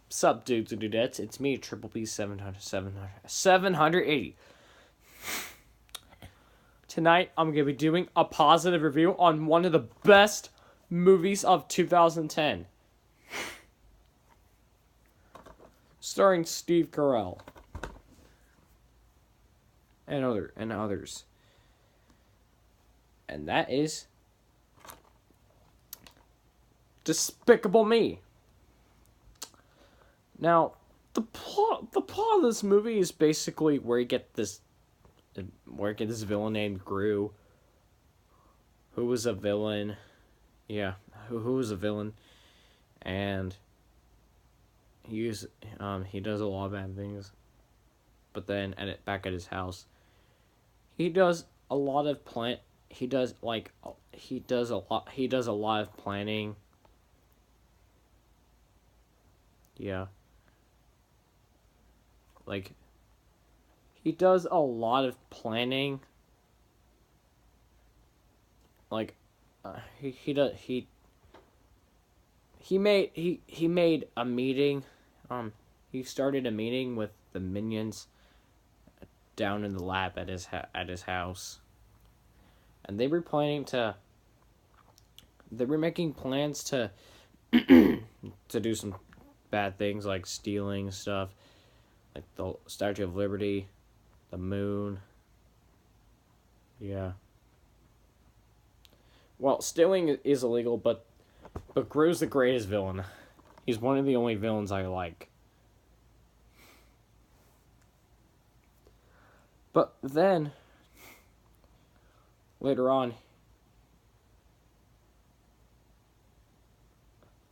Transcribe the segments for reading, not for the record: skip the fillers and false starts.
Sup, dudes and dudettes? It's me, Triple B 780. Tonight, I'm going to be doing a positive review on one of the best movies of 2010. Starring Steve Carell. And others. And that is Despicable Me. Now, the plot of this movie is basically where you get this villain named Gru, who was a villain. Yeah, who was a villain, and he does a lot of bad things. But then back at his house, he does a lot of He does a lot of planning. Yeah. He does a lot of planning. He made a meeting. He started a meeting with the minions down in the lab at his house, and they were making plans to to do some bad things like stealing stuff, like the Statue of Liberty, the moon. Yeah. Well, stealing is illegal, but Gru's the greatest villain. He's one of the only villains I like. But then, later on,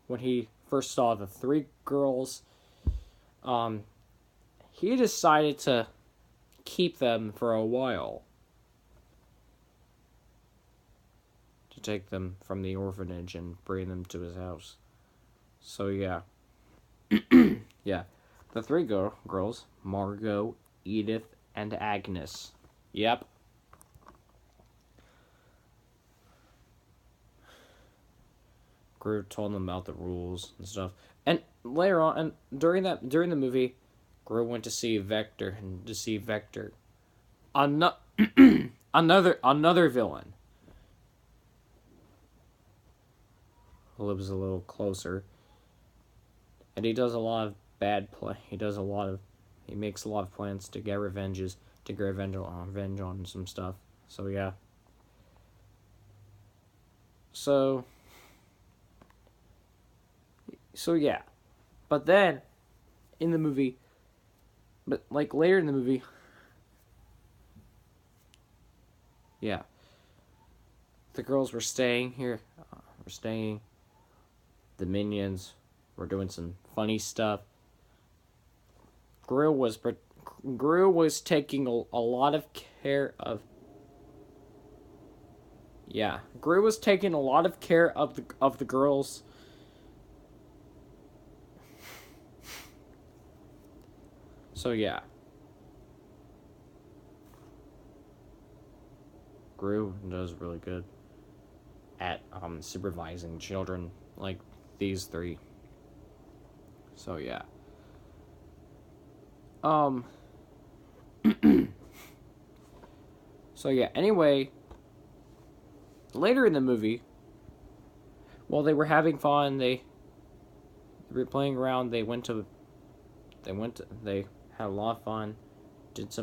when he first saw the three girls, he decided to keep them for a while. To take them from the orphanage and bring them to his house. So, yeah. Yeah. The three girls, Margot, Edith, and Agnes. Yep. Gru told them about the rules and stuff. And later on, and during the movie, Gru went to see Vector. Another villain who lives a little closer. And he does a lot of bad play. He makes a lot of plans to get revenge on some stuff. So yeah. So yeah. But then in the movie, later in the movie, yeah, the girls were staying here. The minions were doing some funny stuff. Gru was taking a lot of care of. Yeah, Gru was taking a lot of care of the girls. So yeah. Gru does really good at supervising children like these three. So yeah. So yeah, anyway, later in the movie, while they were having fun, they were playing around, they had a lot of fun, did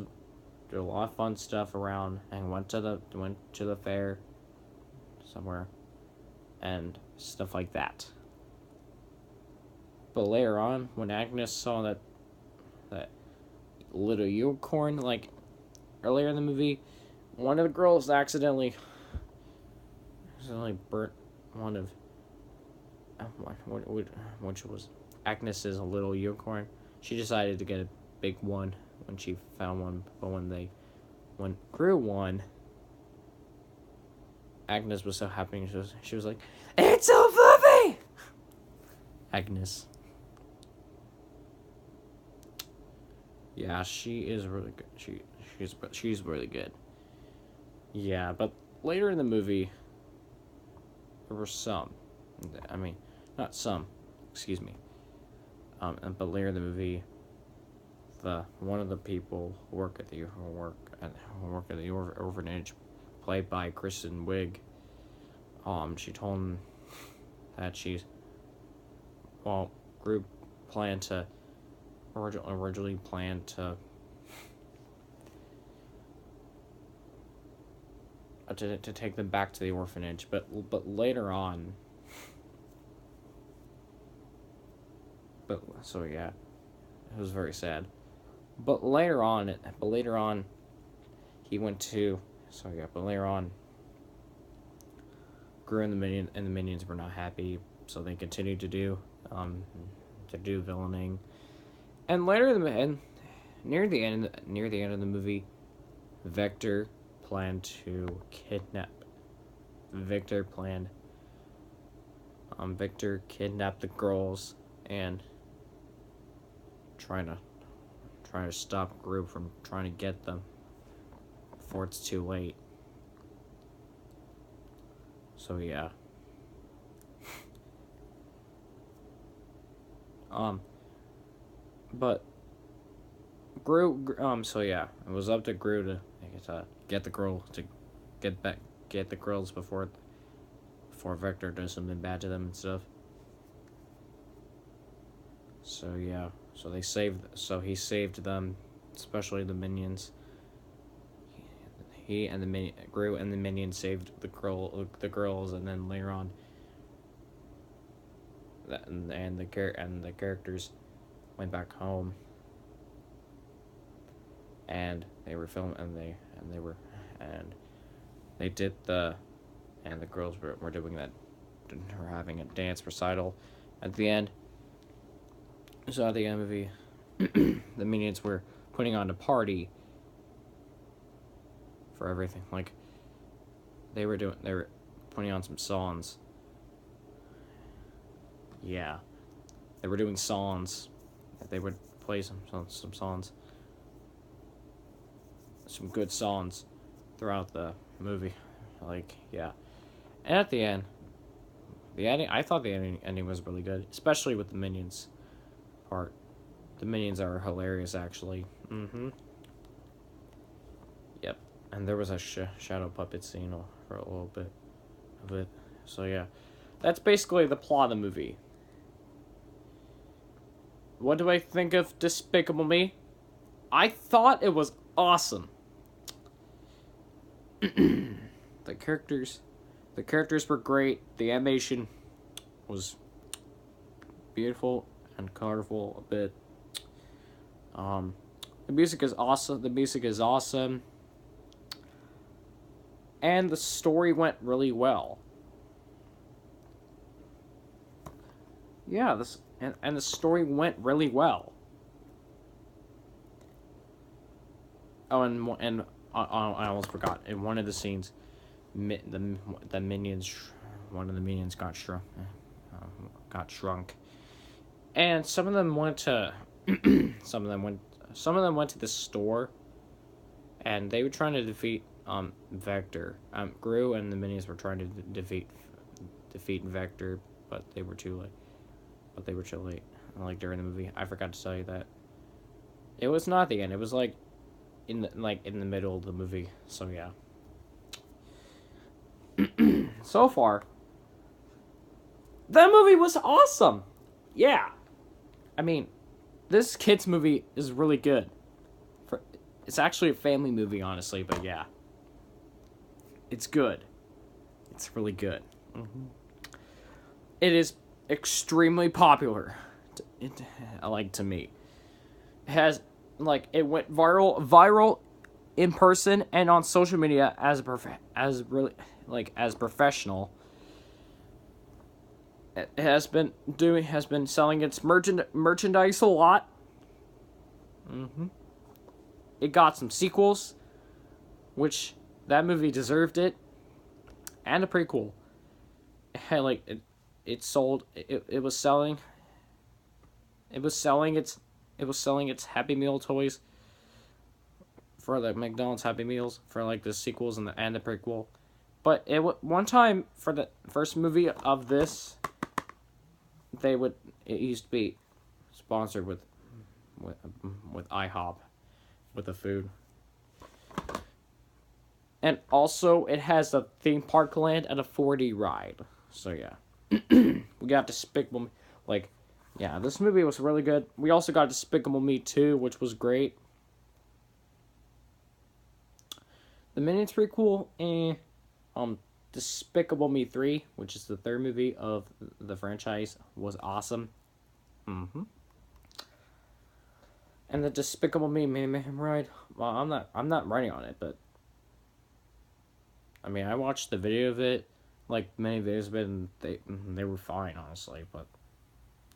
a lot of fun stuff around, and went to the fair somewhere and stuff like that. But later on, when Agnes saw that little unicorn, earlier in the movie, one of the girls accidentally burnt one of which was Agnes's little unicorn. She decided to get a big one when she found one, but when Gru won, Agnes was so happy. She was like, "It's so fluffy!" Agnes. Yeah, she is really good. She's really good. Yeah, but later in the movie, there were some. I mean, not some. Excuse me. But later in the movie, one of the people who work at the orphanage, played by Kristen Wiig, she told him that group planned to originally planned to take them back to the orphanage, but later on, so yeah, it was very sad. But later on, he went to but later on, Gru and the minions were not happy, so they continued to do villaining, and near the end of the movie, Vector planned to kidnap. Victor kidnapped the girls and trying to stop Gru from trying to get them before it's too late. So yeah. But so yeah, it was up to Gru to get the girls before Vector does something bad to them and stuff. So yeah, he saved them, especially the minions. Gru and the minions saved the girls, and then later on, the characters went back home, and they were filming, and the girls were doing that, were having a dance recital at the end. So at the end of the movie, the minions were putting on a party for everything. Like, they were putting on some songs. Yeah, they were doing songs. They would play some songs, some good songs throughout the movie. Like, yeah, and at the end, I thought the ending was really good, especially with the minions part. The minions are hilarious, actually. Yep, and there was a shadow puppet scene for a little bit of it. So yeah, that's basically the plot of the movie. What do I think of Despicable Me? I thought it was awesome. The characters were great. The animation was beautiful and colorful a bit. The music is awesome. And the story went really well. Yeah, and the story went really well. Oh, and I almost forgot. In one of the scenes, the minions, one of the minions got shrunk, and some of them went to the store, and they were trying to defeat Vector. Gru and the minions were trying to defeat Vector, but they were too late. Like during the movie, I forgot to tell you that. It was not the end. It was like in the middle of the movie. So yeah. So far, that movie was awesome. Yeah. I mean, this kids movie is really good. It's actually a family movie, honestly, but yeah. It's good. It's really good. It is extremely popular, to me. It has, it went viral in person and on social media as professional. It has been selling its merchandise a lot. It got some sequels, which that movie deserved it, and a prequel. It had it was selling its Happy Meal toys for the McDonald's Happy Meals for the sequels and the prequel. But one time for the first movie of this, it used to be sponsored with with IHOP with the food. And also, it has a theme park land and a 4D ride. So yeah, we got Despicable Me. Like, yeah, this movie was really good. We also got Despicable Me 2, which was great. The Minions prequel, Despicable Me 3, which is the third movie of the franchise, was awesome. And the Despicable Me Mayhem ride. Well, I'm not writing on it, but I mean, I watched the video of it, like many videos of it, and they were fine, honestly. But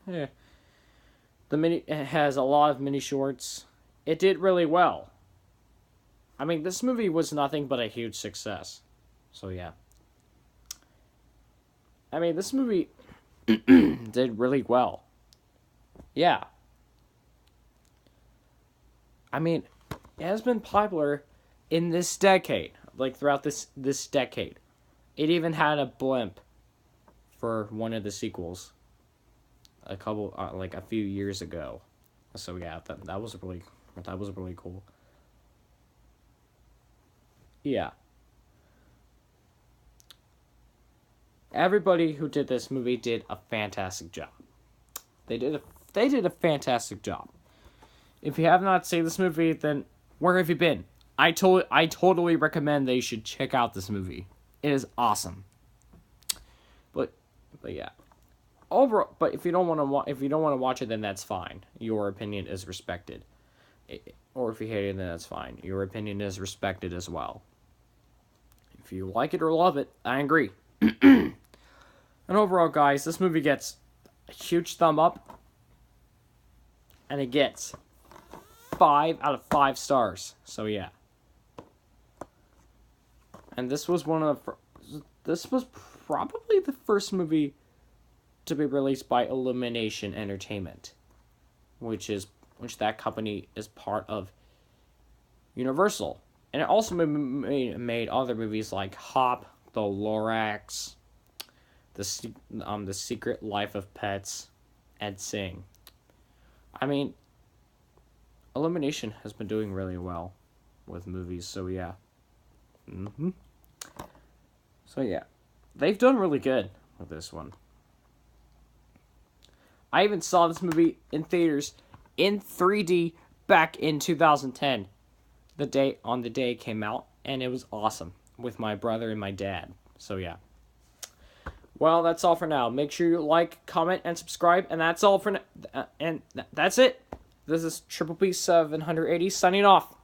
yeah, it has a lot of mini shorts. It did really well. I mean, this movie was nothing but a huge success. So yeah. I mean, this movie did really well. Yeah. I mean, it has been popular in this decade, like throughout this decade. It even had a blimp for one of the sequels a few years ago. So yeah, that was really cool. Yeah. Everybody who did this movie did a fantastic job. They did a fantastic job. If you have not seen this movie, then where have you been? I totally recommend that you should check out this movie. It is awesome. But yeah. Overall, but if you don't want to watch it, then that's fine. Your opinion is respected. Or if you hate it, then that's fine. Your opinion is respected as well. If you like it or love it, I agree. And overall, guys, this movie gets a huge thumb up. And it gets 5 out of 5 stars. So yeah. And this was this was probably the first movie to be released by Illumination Entertainment, which that company is part of Universal. And it also made other movies like Hop, The Lorax, The Secret Life of Pets, and Sing. I mean, Illumination has been doing really well with movies, so yeah. So yeah, they've done really good with this one. I even saw this movie in theaters in 3D back in 2010. The day it came out, and it was awesome with my brother and my dad. So yeah. Well, that's all for now. Make sure you like, comment, and subscribe, and that's all for now. And that's it. This is Triple P 780 signing off.